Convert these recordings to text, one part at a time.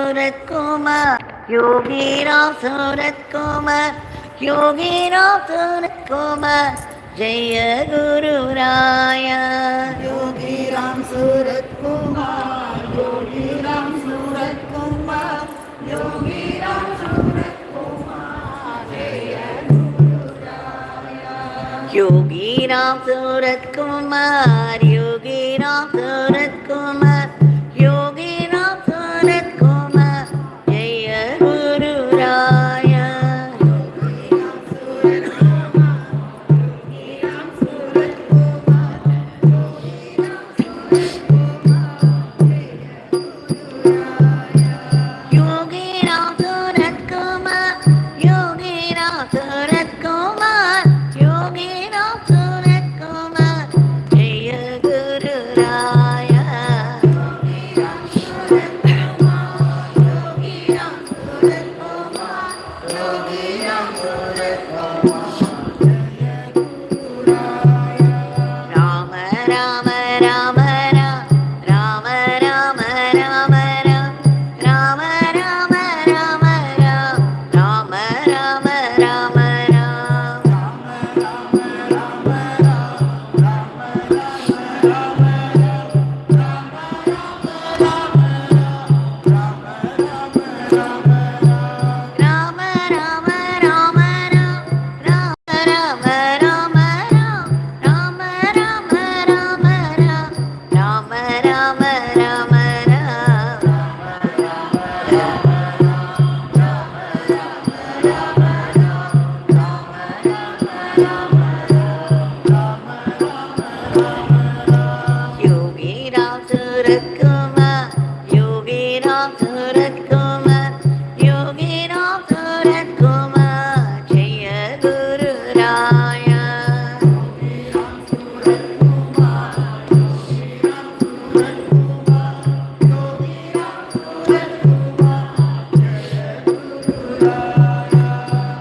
Ramsuratkumar, Yogi Ramsuratkumar, Yogi Ramsuratkumar, Jaya Guru Raya. Yogi Ramsuratkumar, Yogi Ramsuratkumar, Yogi Ramsuratkumar, Jaya Guru Raya. Yogi Ramsuratkumar, Yogi Ramsuratkumar, Yogi Ramsuratkumar, Jaya Guru Raya. Yogi Ramsuratkumar, Yogi Ramsuratkumar, Yogi Ramsuratkumar, Jaya Guru Raya. Rama Rama Rama Rama Rama Rama Rama Rama Rama Rama Rama Rama Yogi Ramsuratkumar, Yogi Ramsuratkumar, Yogi Ramsuratkumar, Jaya Guru Raya.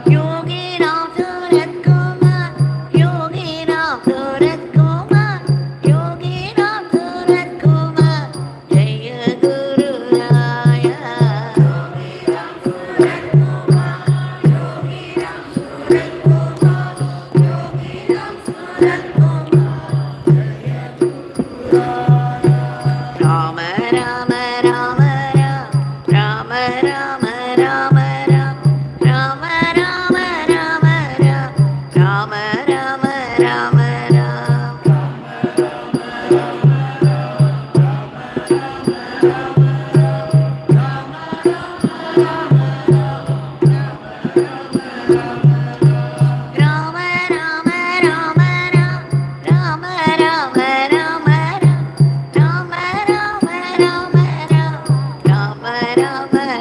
Yogi Ramsuratkumar, Yogi Ramsuratkumar, Yogi Ramsuratkumar, Jaya Guru Raya. Rama Rama Rama Rama Rama Rama Rama Rama Rama Rama Rama Rama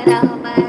Rama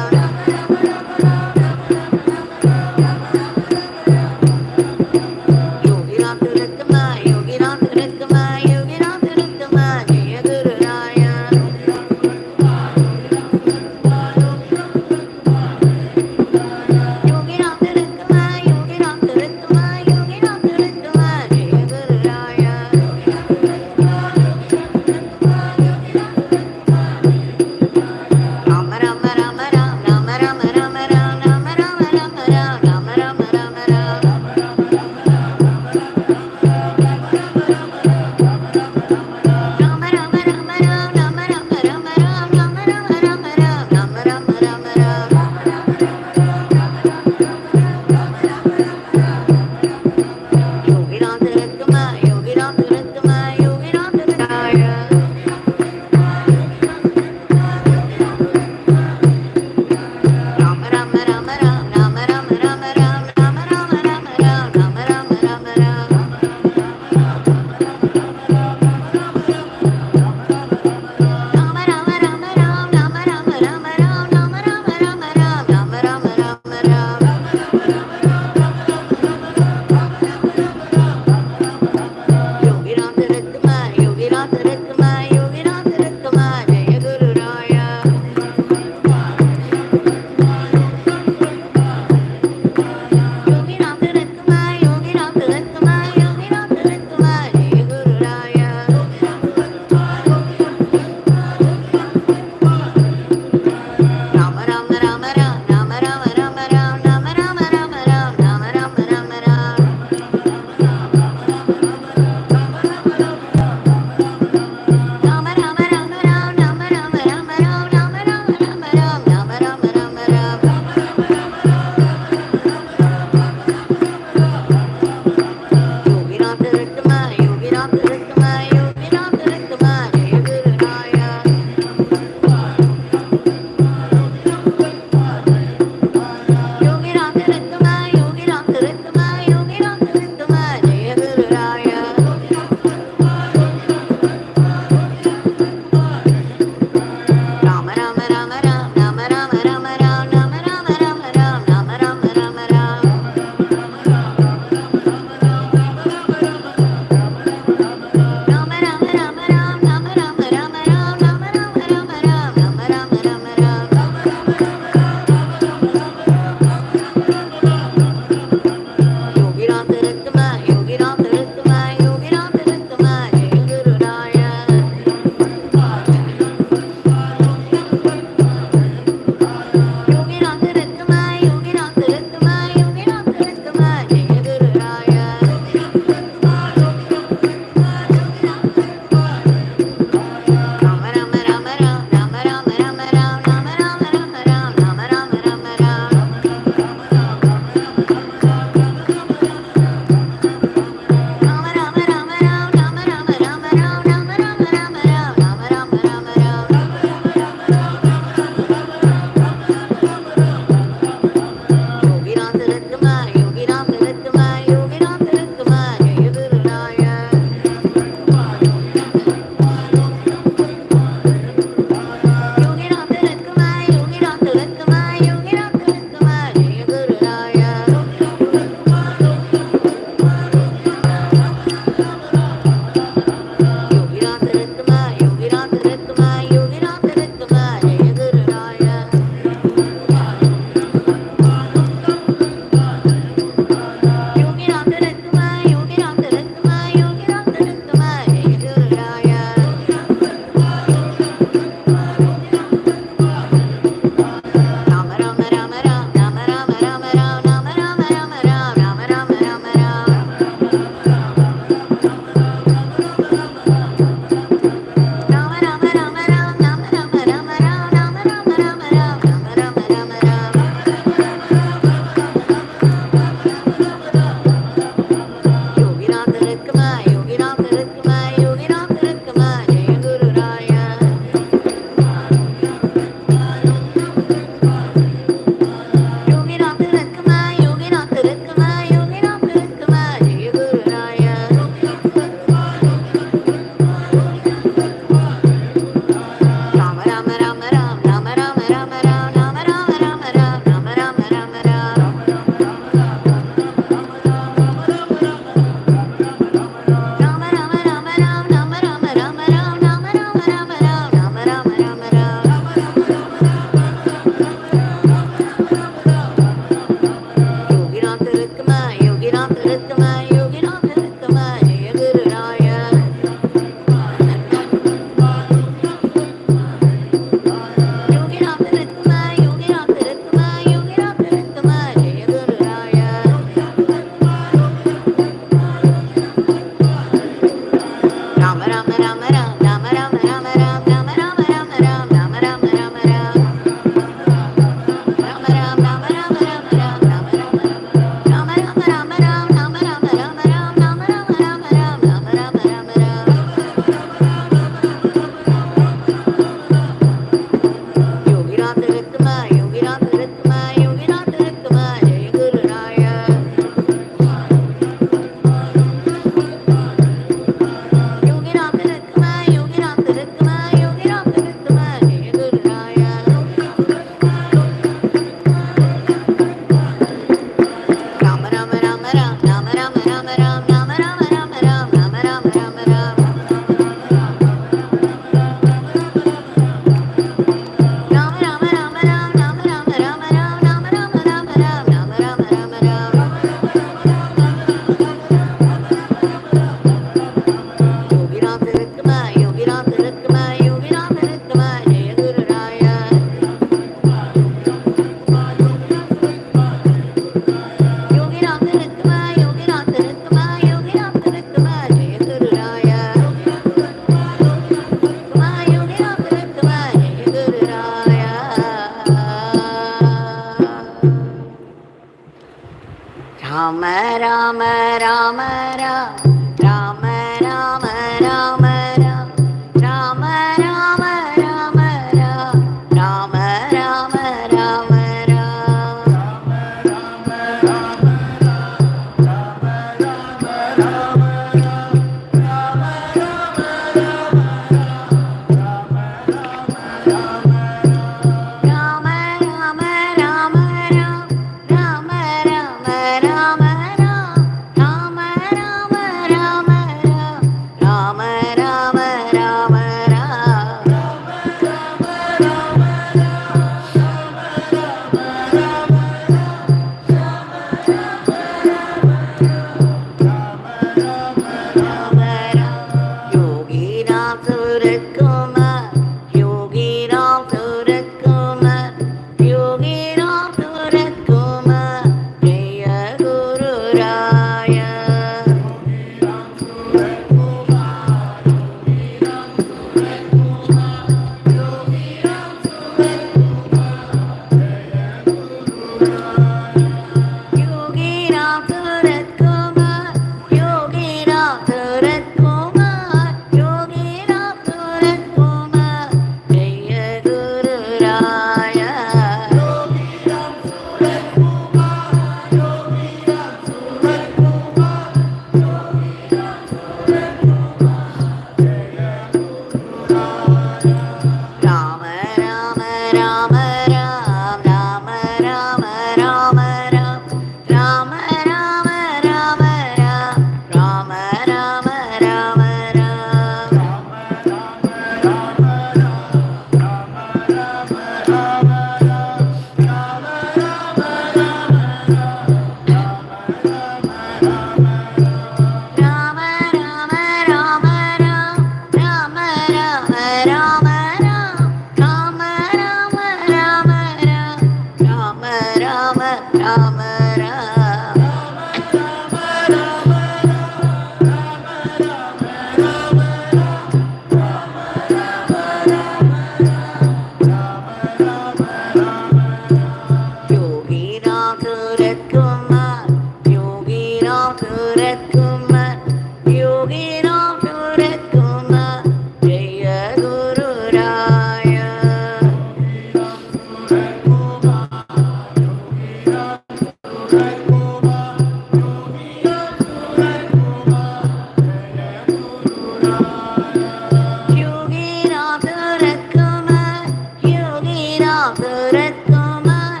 Ramsuratkumar,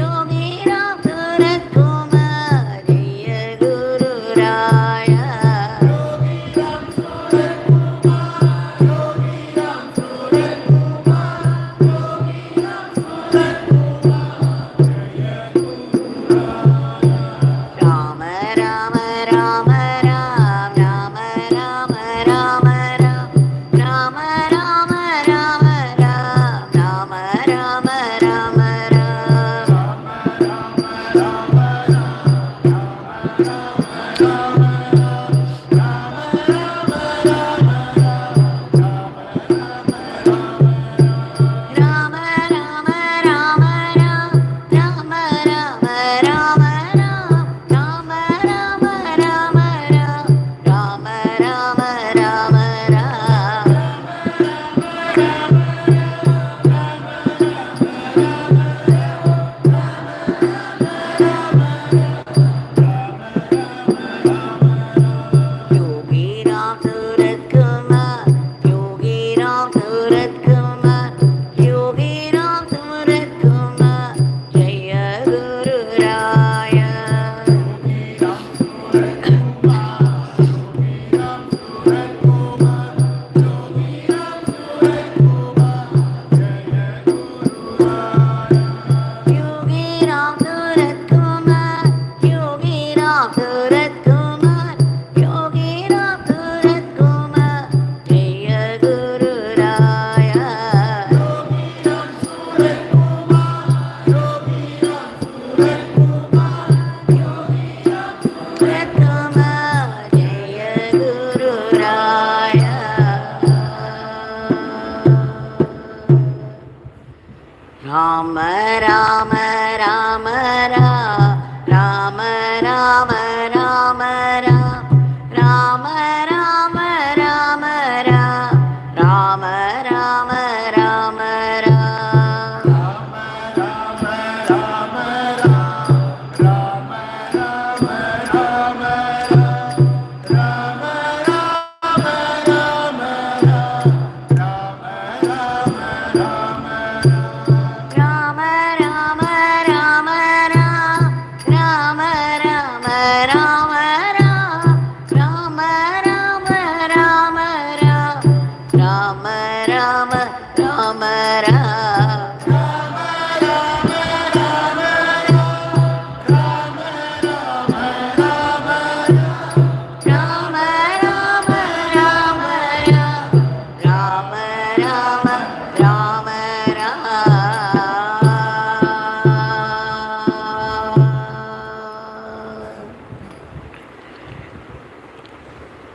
Yogi Ramsuratkumar, Jaya Guru Raya.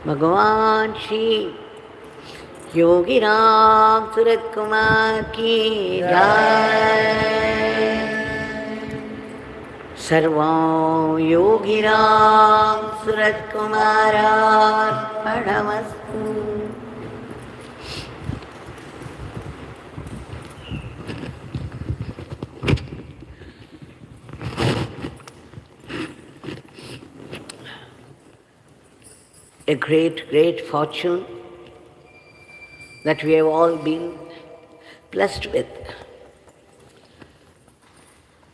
Bhagwan Shri Yogi Ramsuratkumar ki jai. Sarvam Yogi Ramsuratkumar Arpanastu. A great, great fortune that we have all been blessed with.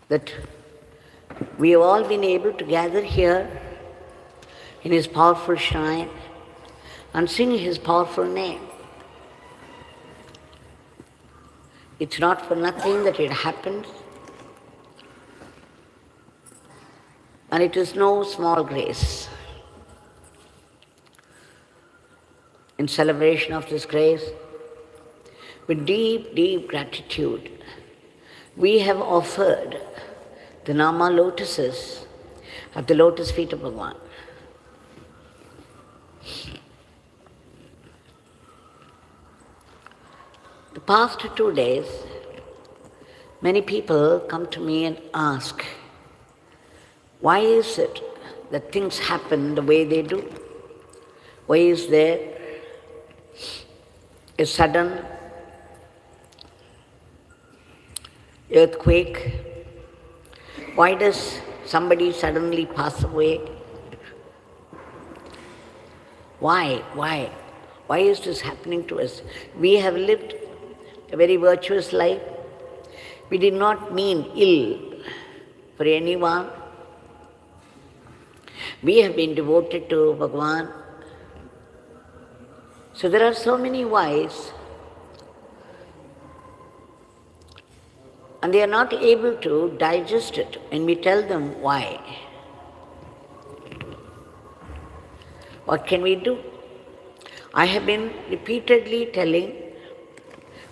That we have all been able to gather here in His powerful shrine and sing His powerful name. It's not for nothing that it happens, and it is no small grace. In celebration of this grace, with deep, deep gratitude, we have offered the Nama lotuses at the lotus feet of Bhagwan. The past 2 days, many people come to me and ask, why is it that things happen the way they do? Why is there a sudden earthquake? Why does somebody suddenly pass away? Why? Why is this happening to us? We have lived a very virtuous life. We did not mean ill for anyone. We have been devoted to Bhagwan. So there are so many whys, and they are not able to digest it when we tell them why. What can we do? I have been repeatedly telling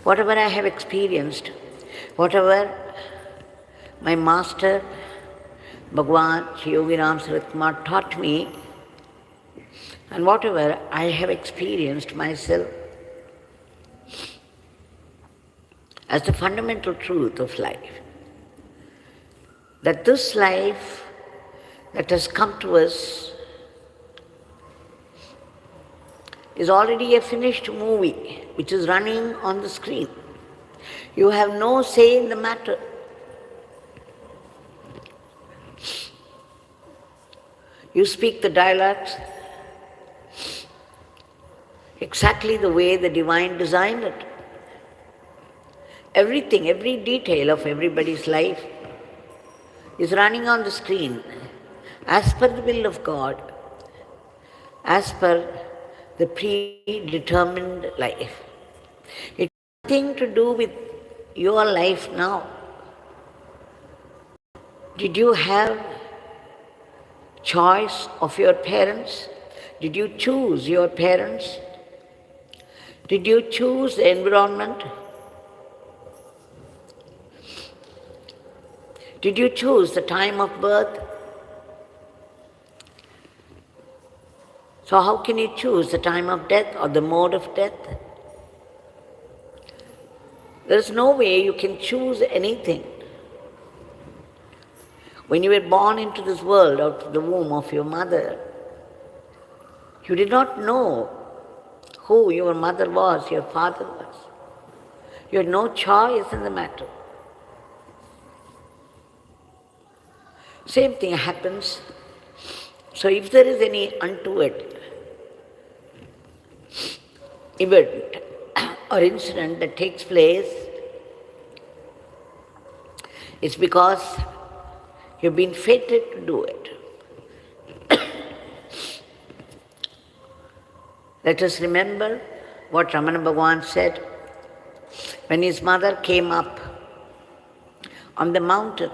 whatever I have experienced, whatever my master, Bhagwan Shri Yogi Ramsuratkumar taught me and whatever I have experienced myself as the fundamental truth of life, that this life that has come to us is already a finished movie which is running on the screen. You have no say in the matter. You speak the dialogues exactly the way the divine designed it. Everything, every detail of everybody's life is running on the screen as per the will of God, as per the predetermined life. It has nothing to do with your life now. Did you have choice of your parents? Did you choose your parents? Did you choose the environment? Did you choose the time of birth? So how can you choose the time of death or the mode of death? There is no way you can choose anything. When you were born into this world out of the womb of your mother, you did not know who your mother was, your father was. You had no choice in the matter. Same thing happens. So if there is any untoward event or incident that takes place, it's because you've been fated to do it. Let us remember what Ramana Bhagwan said when his mother came up on the mountain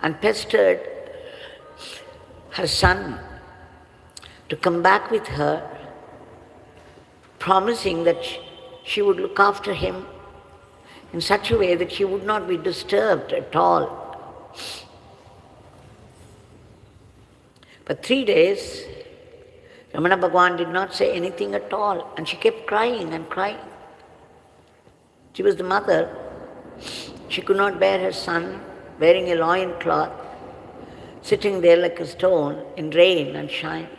and pestered her son to come back with her, promising that she would look after him in such a way that he would not be disturbed at all. For 3 days, Ramana Bhagwan did not say anything at all, and she kept crying and crying. She was the mother. She could not bear her son wearing a loin cloth, sitting there like a stone in rain and shine.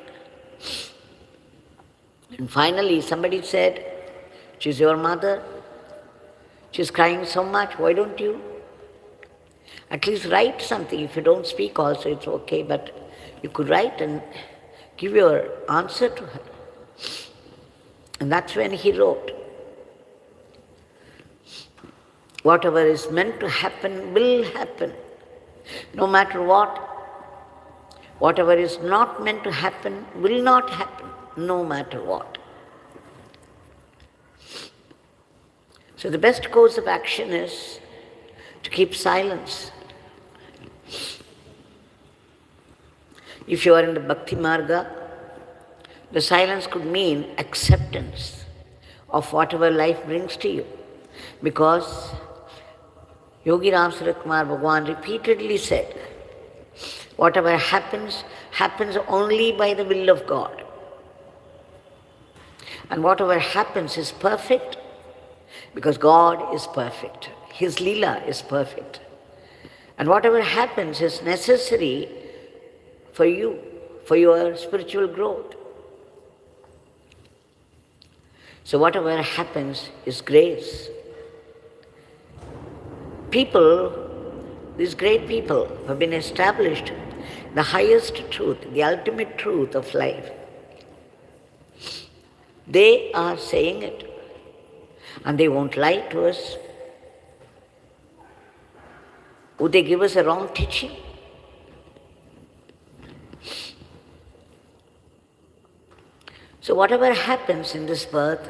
And finally somebody said, "She's your mother. She's crying so much, why don't you at least write something? If you don't speak also, it's okay, but you could write and give your answer to her." And that's when he wrote, "Whatever is meant to happen will happen, no matter what. Whatever is not meant to happen will not happen, no matter what." So the best course of action is to keep silence. If you are in the Bhakti Marga, the silence could mean acceptance of whatever life brings to you. Because Yogi Ramsuratkumar Bhagwan repeatedly said, whatever happens, happens only by the will of God. And whatever happens is perfect because God is perfect. His Leela is perfect. And whatever happens is necessary for you, for your spiritual growth. So whatever happens is grace. People, these great people who have been established the highest truth, the ultimate truth of life, they are saying it. And they won't lie to us. Would they give us a wrong teaching? So whatever happens in this birth,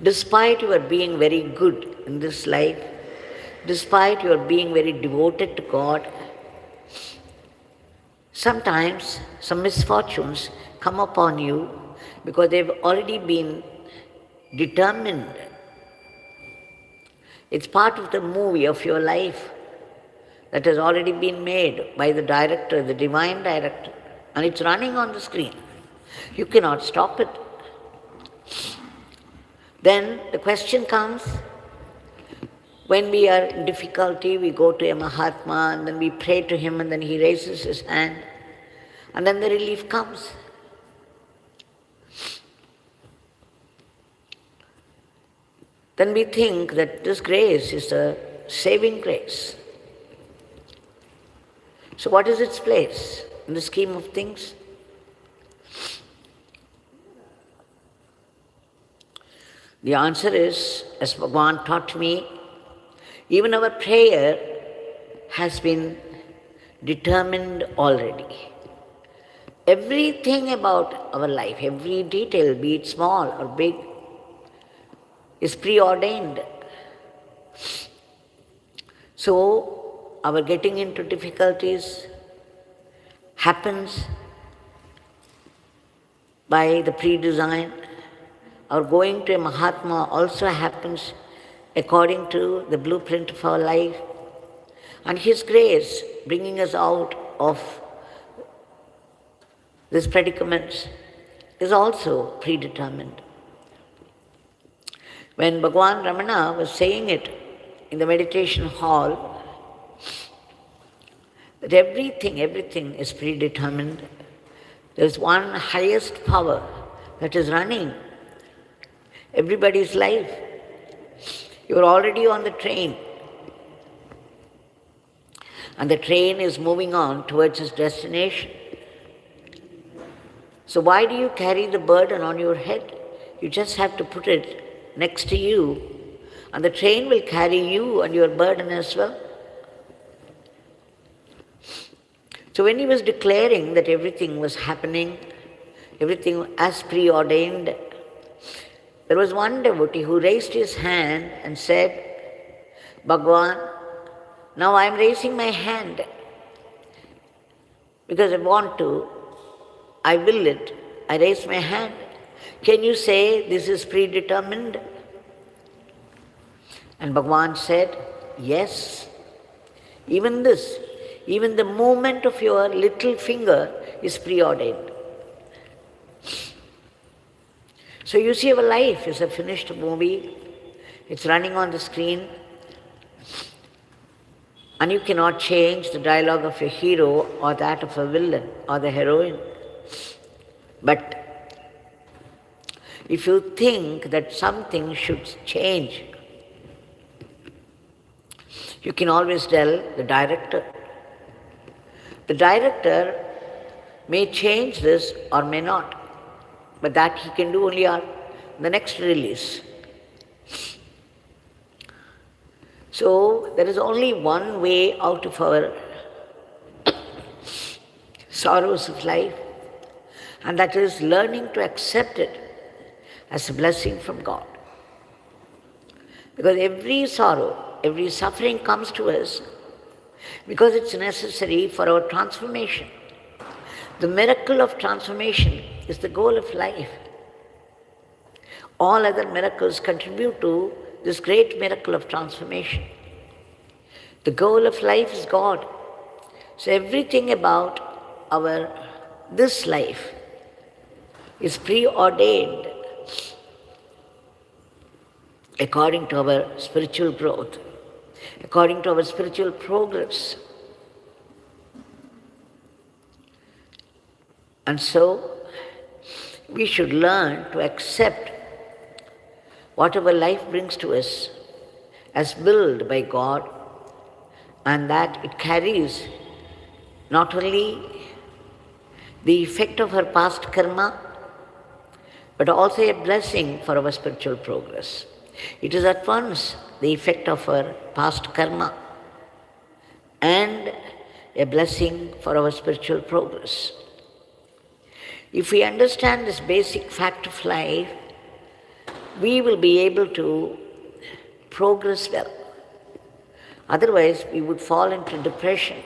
despite your being very good in this life, despite your being very devoted to God, sometimes some misfortunes come upon you because they've already been determined. It's part of the movie of your life that has already been made by the director, the divine director. and it's running on the screen. You cannot stop it. Then the question comes, when we are in difficulty, we go to a Mahatma and then we pray to him and then he raises his hand and then the relief comes. Then we think that this grace is a saving grace. So what is its place in the scheme of things? The answer is, as Bhagwan taught me, even our prayer has been determined already. Everything about our life, every detail, be it small or big, is preordained. So, our getting into difficulties happens by the pre-design. Our going to a Mahatma also happens according to the blueprint of our life. And His grace bringing us out of these predicaments is also predetermined. When Bhagwan Ramana was saying it in the meditation hall, that everything is predetermined. There is one highest power that is running everybody's life. You are already on the train, and the train is moving on towards its destination. So why do you carry the burden on your head? You just have to put it next to you, and the train will carry you and your burden as well. So when he was declaring that everything was happening, everything as preordained, there was one devotee who raised his hand and said, Bhagwan, now I am raising my hand because I want to, I will it, I raise my hand. Can you say this is predetermined? And Bhagwan said, yes, even this, even the movement of your little finger is preordained. So you see, our life is a finished movie. It's running on the screen. And you cannot change the dialogue of a hero or that of a villain or the heroine. But if you think that something should change, you can always tell the director. The director may change this or may not, but that he can do only on the next release. So there is only one way out of our sorrows of life, and that is learning to accept it as a blessing from God. Because every sorrow, every suffering comes to us because it's necessary for our transformation. The miracle of transformation is the goal of life. All other miracles contribute to this great miracle of transformation. The goal of life is God. So everything about this life is preordained according to our spiritual growth, according to our spiritual progress. And so we should learn to accept whatever life brings to us as willed by God, and that it carries not only the effect of our past karma, but also a blessing for our spiritual progress. It is at once the effect of our past karma and a blessing for our spiritual progress. If we understand this basic fact of life, we will be able to progress well. Otherwise, we would fall into depression,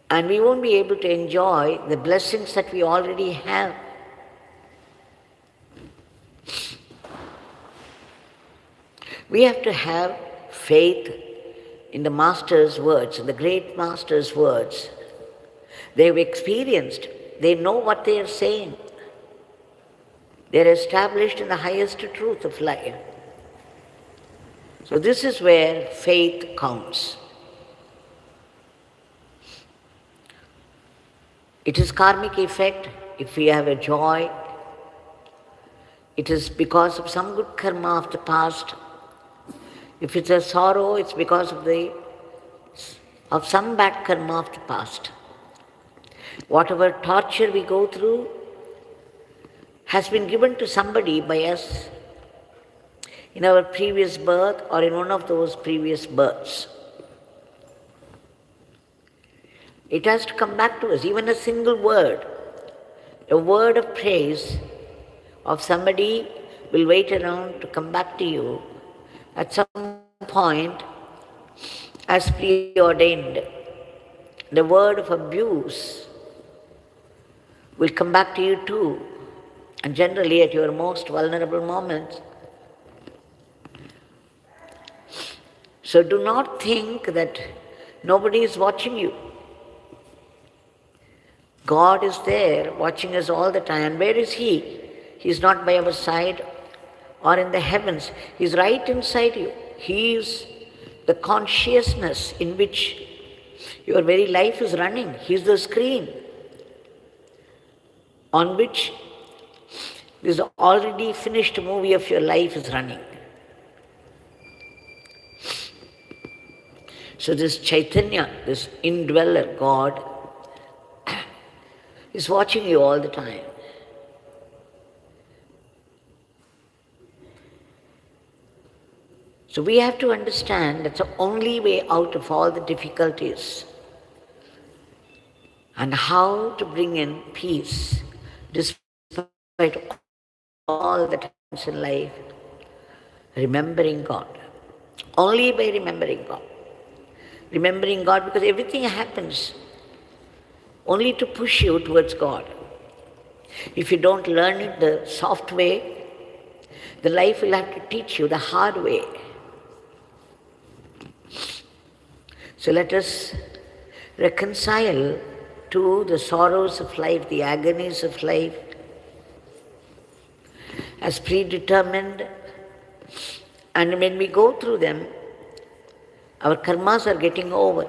and we won't be able to enjoy the blessings that we already have. We have to have faith in the Master's words, in the great Master's words, They've experienced, they know what they are saying. They're established in the highest truth of life. So this is where faith counts. It is karmic effect. If we have a joy, it is because of some good karma of the past. If it's a sorrow, it's because of some bad karma of the past. Whatever torture we go through has been given to somebody by us in our previous birth or in one of those previous births. It has to come back to us. Even a single word, a word of praise of somebody will wait around to come back to you at some point as preordained. The word of abuse will come back to you too, and generally at your most vulnerable moments. So do not think that nobody is watching you. God is there watching us all the time. And where is He? He is not by our side or in the heavens. He is right inside you. He is the consciousness in which your very life is running. He is the screen on which this already finished movie of your life is running. So this Chaitanya, this indweller God, is watching you all the time. So we have to understand that's the only way out of all the difficulties and how to bring in peace despite all the times in life. Remembering God. Only by remembering God. Remembering God, because everything happens only to push you towards God. If you don't learn it the soft way, the life will have to teach you the hard way. So let us reconcile to the sorrows of life, the agonies of life, as predetermined. And when we go through them, our karmas are getting over.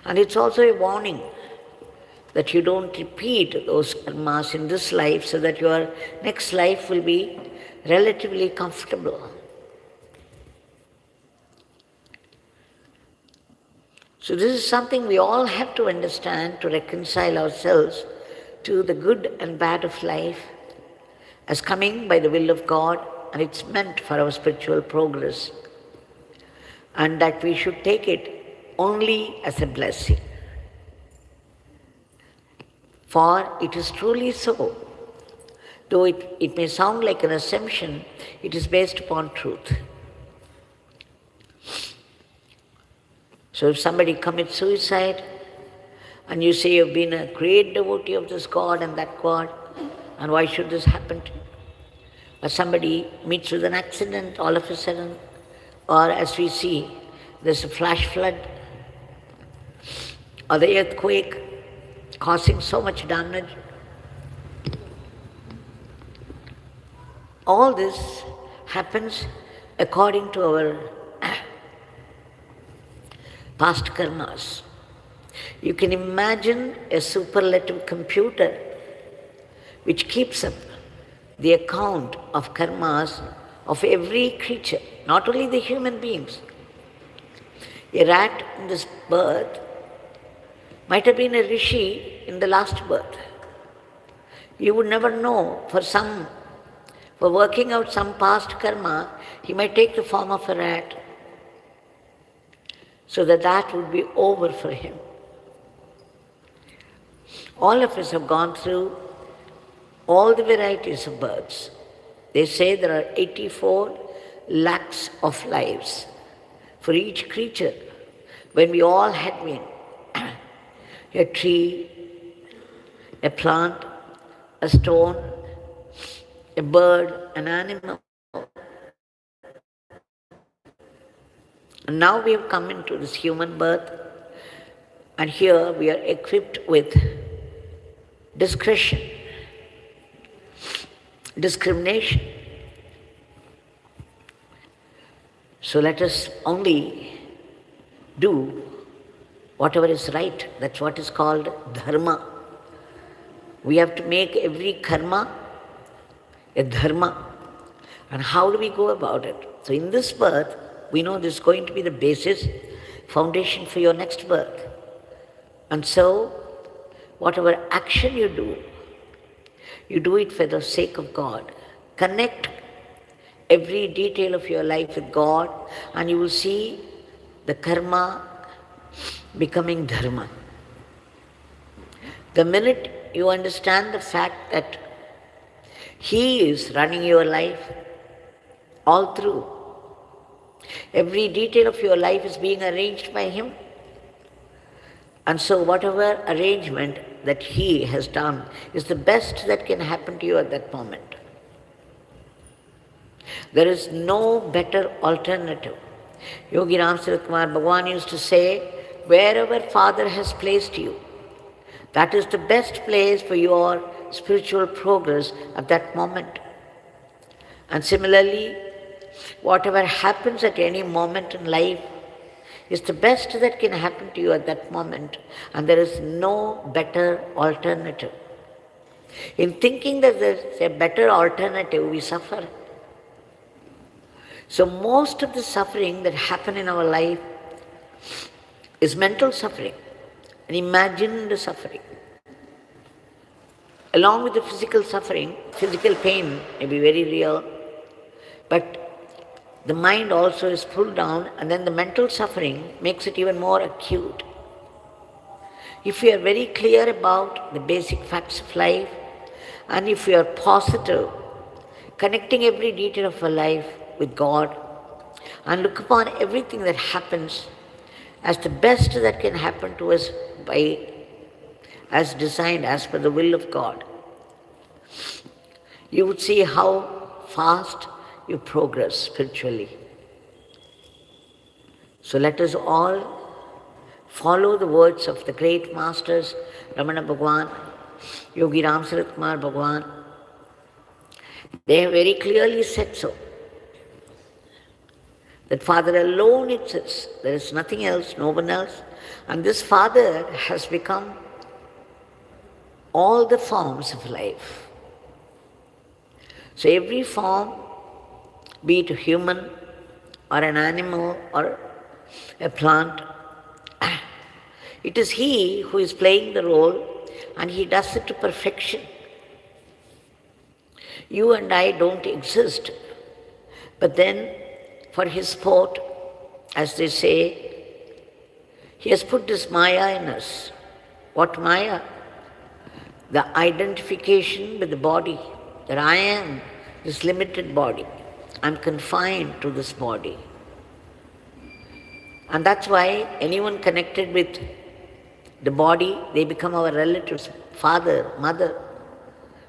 And it's also a warning that you don't repeat those karmas in this life so that your next life will be relatively comfortable. So this is something we all have to understand to reconcile ourselves to the good and bad of life as coming by the will of God, and it's meant for our spiritual progress, and that we should take it only as a blessing. For it is truly so. Though it may sound like an assumption, it is based upon truth. So if somebody commits suicide, and you say you've been a great devotee of this God and that God, and why should this happen to you? Or somebody meets with an accident all of a sudden, or as we see, there's a flash flood, or the earthquake causing so much damage. All this happens according to our past karmas. You can imagine a superlative computer which keeps up the account of karmas of every creature, not only the human beings. A rat in this birth might have been a rishi in the last birth. You would never know. For working out some past karma, he might take the form of a rat, so that would be over for him. All of us have gone through all the varieties of births. They say there are 84 lakhs of lives for each creature, when we all had been a tree, a plant, a stone, a bird, an animal. And now we have come into this human birth. And here we are equipped with discretion, discrimination. So let us only do whatever is right. That's what is called dharma. We have to make every karma a dharma. And how do we go about it? So in this birth, we know this is going to be the basis, foundation for your next birth. And so, whatever action you do it for the sake of God. Connect every detail of your life with God, and you will see the karma becoming dharma. The minute you understand the fact that He is running your life all through, every detail of your life is being arranged by Him. And so whatever arrangement that He has done is the best that can happen to you at that moment. There is no better alternative. Yogi Ramsuratkumar Bhagwan used to say, wherever Father has placed you, that is the best place for your spiritual progress at that moment. And similarly, whatever happens at any moment in life is the best that can happen to you at that moment, and there is no better alternative. In thinking that there is a better alternative, we suffer. So most of the suffering that happen in our life is mental suffering, and imagined suffering. Along with the physical suffering, physical pain may be very real, but the mind also is pulled down, and then the mental suffering makes it even more acute. If we are very clear about the basic facts of life, and if we are positive, connecting every detail of our life with God, and look upon everything that happens as the best that can happen to us as designed, as per the will of God, you would see how fast you progress spiritually. So let us all follow the words of the great masters, Ramana Bhagwan, Yogi Ramsuratkumar Bhagwan. They have very clearly said so, that Father alone exists. There is nothing else, no one else. And this Father has become all the forms of life. So every form, be it a human or an animal or a plant, it is He who is playing the role, and He does it to perfection. You and I don't exist, but then for His sport, as they say, He has put this Maya in us. What Maya? The identification with the body, that I am this limited body. I'm confined to this body. And that's why anyone connected with the body, they become our relatives, father, mother,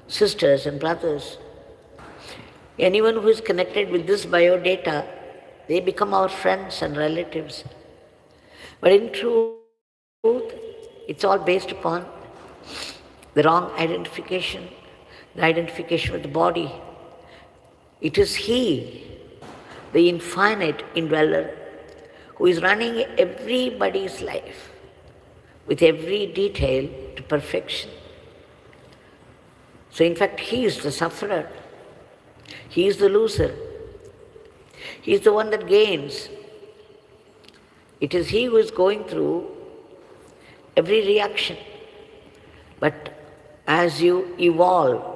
sisters and brothers. Anyone who is connected with this biodata, they become our friends and relatives. But in truth, it's all based upon the wrong identification, the identification with the body. It is He, the infinite indweller, who is running everybody's life with every detail to perfection. So in fact, He is the sufferer. He is the loser. He is the one that gains. It is He who is going through every reaction. But as you evolve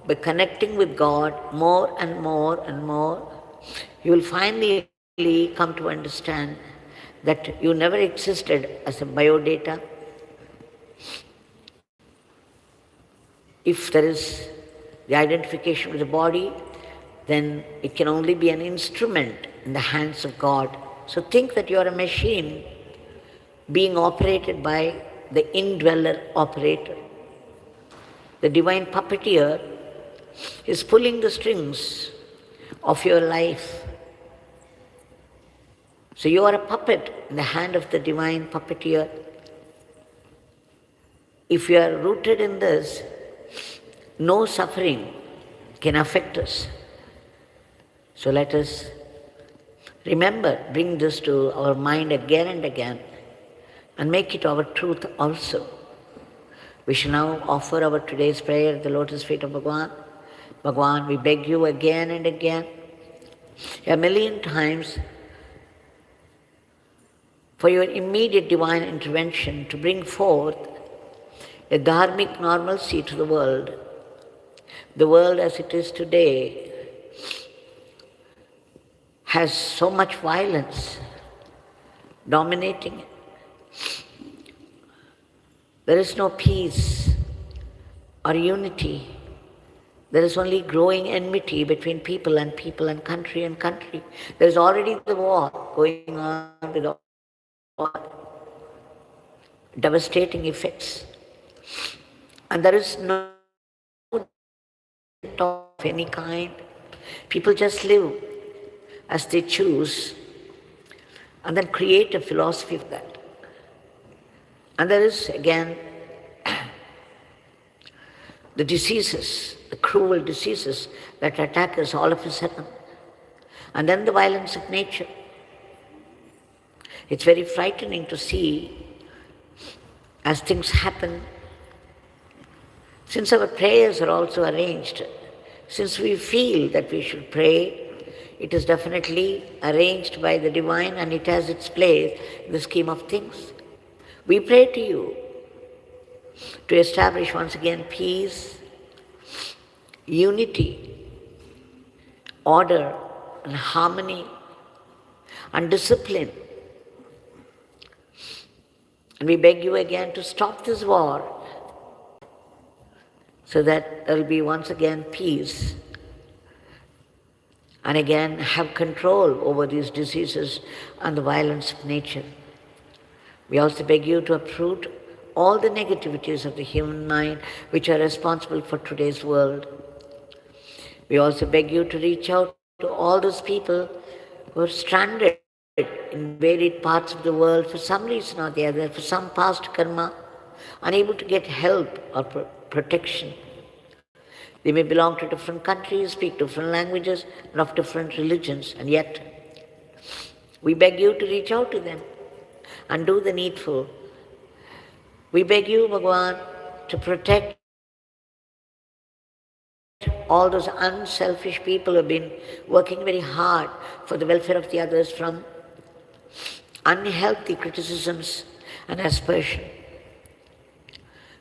by connecting with God more and more and more, you will finally come to understand that you never existed as a biodata. If there is the identification with the body, then it can only be an instrument in the hands of God. So think that you are a machine being operated by the indweller operator. The divine puppeteer is pulling the strings of your life. So you are a puppet in the hand of the divine puppeteer. If we are rooted in this, no suffering can affect us. So let us remember, bring this to our mind again and again, and make it our truth also. We shall now offer our today's prayer at the lotus feet of Bhagwan. Bhagwan, we beg you again and again, a million times, for your immediate divine intervention to bring forth a dharmic normalcy to the world. The world as it is today has so much violence dominating it. There is no peace or unity. There is only growing enmity between people and country and country. There is already the war going on with all devastating effects. And there is no of any kind. People just live as they choose and then create a philosophy of that. And there is again the diseases, the cruel diseases that attack us all of a sudden. And then the violence of nature. It's very frightening to see as things happen. Since our prayers are also arranged, since we feel that we should pray, it is definitely arranged by the divine and it has its place in the scheme of things. We pray to you to establish once again peace, unity, order and harmony and discipline. And we beg you again to stop this war so that there will be once again peace and again have control over these diseases and the violence of nature. We also beg you to uproot all the negativities of the human mind which are responsible for today's world. We also beg you to reach out to all those people who are stranded in varied parts of the world for some reason or the other, for some past karma, unable to get help or protection. They may belong to different countries, speak different languages, and of different religions, and yet we beg you to reach out to them and do the needful. We beg you, Bhagwan, to protect all those unselfish people who have been working very hard for the welfare of the others from unhealthy criticisms and aspersion.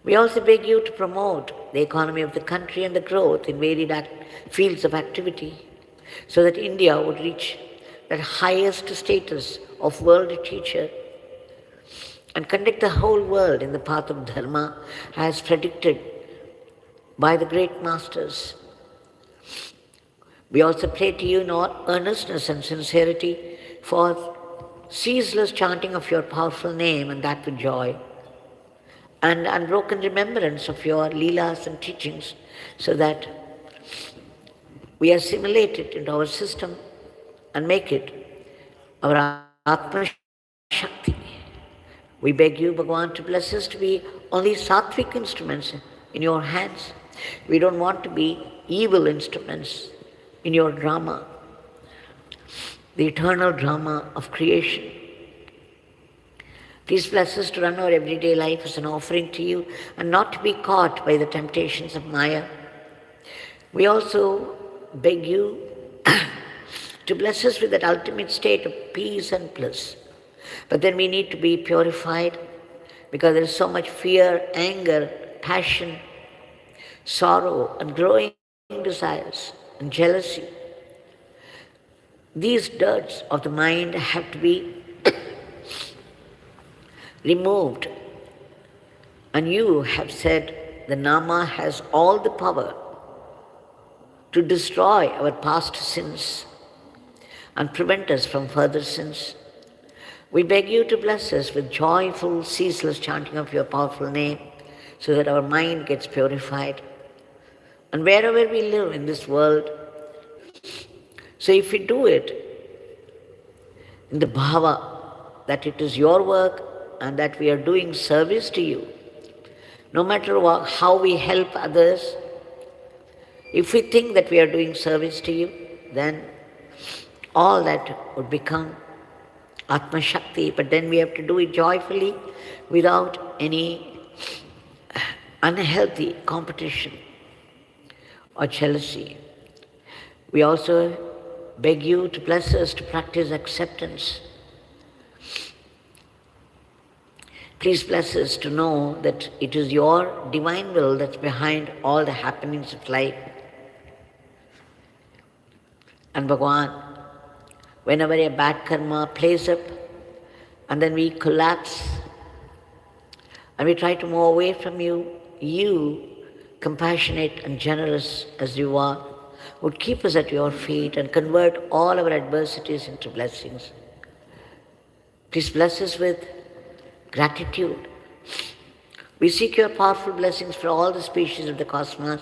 We also beg you to promote the economy of the country and the growth in varied fields of activity so that India would reach that highest status of world teacher and conduct the whole world in the path of dharma as predicted by the great masters. We also pray to you in all earnestness and sincerity for ceaseless chanting of your powerful name, and that with joy, and unbroken remembrance of your leelas and teachings, so that we assimilate it into our system and make it our Atma Shakti. We beg you, Bhagwan, to bless us to be only sattvic instruments in your hands. We don't want to be evil instruments in your drama, the eternal drama of creation. Please bless us to run our everyday life as an offering to you and not to be caught by the temptations of Maya. We also beg you to bless us with that ultimate state of peace and bliss. But then we need to be purified because there is so much fear, anger, passion, sorrow, and growing desires and jealousy. These dirts of the mind have to be removed. And you have said the Nama has all the power to destroy our past sins and prevent us from further sins. We beg you to bless us with joyful, ceaseless chanting of your powerful name so that our mind gets purified. And wherever we live in this world, so if we do it in the bhava that it is your work and that we are doing service to you, No matter how we help others, if we think that we are doing service to you, then all that would become Atma Shakti, but then we have to do it joyfully without any unhealthy competition or jealousy. We also beg you to bless us to practice acceptance. Please bless us to know that it is your divine will that's behind all the happenings of life. And Bhagwan, whenever a bad karma plays up and then we collapse and we try to move away from you, you, compassionate and generous as you are, would keep us at your feet and convert all our adversities into blessings. Please bless us with gratitude. We seek your powerful blessings for all the species of the cosmos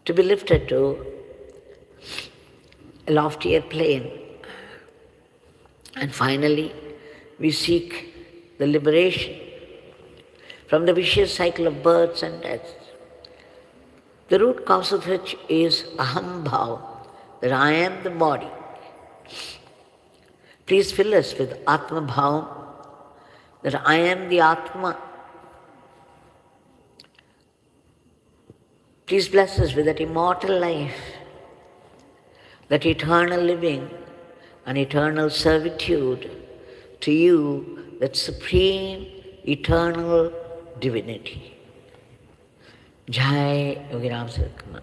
to be lifted to a loftier plane. And finally, we seek the liberation from the vicious cycle of births and deaths, the root cause of which is Aham Bhav, that I am the body. Please fill us with Atma Bhav, that I am the Atma. Please bless us with that immortal life, that eternal living and eternal servitude to you, that supreme eternal divinity. Jai Yogi Ramsuratkumar.